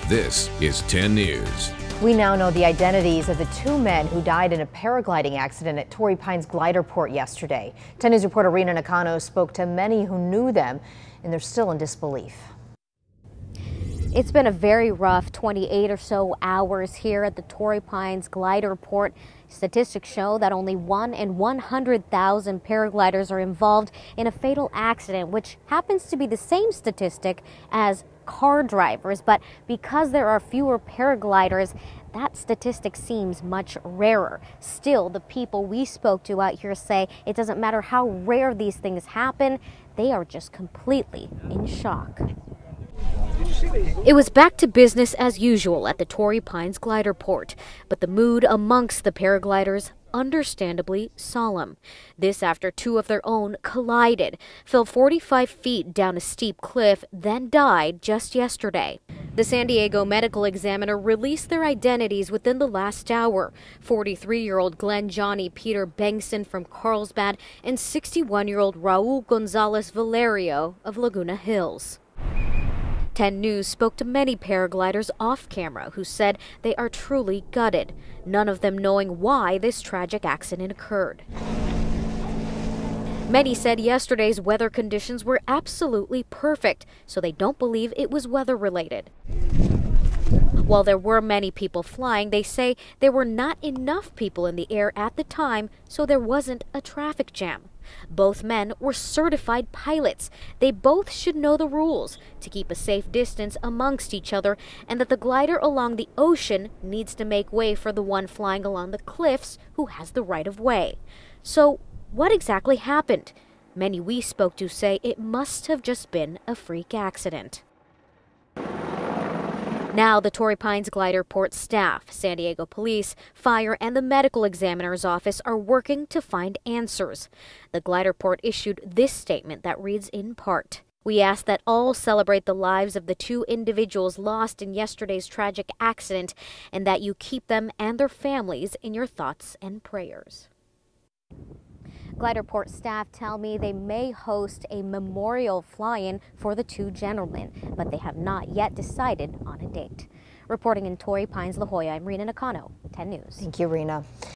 This is 10 News. We now know the identities of the two men who died in a paragliding accident at Torrey Pines glider port yesterday. 10 News reporter Rena Nakano spoke to many who knew them, and they're still in disbelief. It's been a very rough 28 or so hours here at the Torrey Pines glider port. Statistics show that only 1 in 100,000 paragliders are involved in a fatal accident, which happens to be the same statistic as car drivers. But because there are fewer paragliders, that statistic seems much rarer. Still, the people we spoke to out here say it doesn't matter how rare these things happen, they are just completely in shock. It was back to business as usual at the Torrey Pines glider port, but the mood amongst the paragliders understandably solemn. This after two of their own collided, fell 45 feet down a steep cliff, then died just yesterday. The San Diego medical examiner released their identities within the last hour. 43-year-old Glenn Johnny Peter Bengtson from Carlsbad and 61-year-old Raul Gonzalez Valerio of Laguna Hills. 10 News spoke to many paragliders off camera who said they are truly gutted, none of them knowing why this tragic accident occurred. Many said yesterday's weather conditions were absolutely perfect, so they don't believe it was weather-related. While there were many people flying, they say there were not enough people in the air at the time, so there wasn't a traffic jam. Both men were certified pilots. They both should know the rules to keep a safe distance amongst each other, and that the glider along the ocean needs to make way for the one flying along the cliffs who has the right of way. So what exactly happened? Many we spoke to say it must have just been a freak accident. Now the Torrey Pines glider port staff, San Diego police, fire, and the medical examiner's office are working to find answers. The glider port issued this statement that reads in part, "We ask that all celebrate the lives of the two individuals lost in yesterday's tragic accident, and that you keep them and their families in your thoughts and prayers." Glider port staff tell me they may host a memorial fly-in for the two gentlemen, but they have not yet decided on a date. Reporting in Torrey Pines, La Jolla, I'm Rena Nakano, 10 News. Thank you, Rena.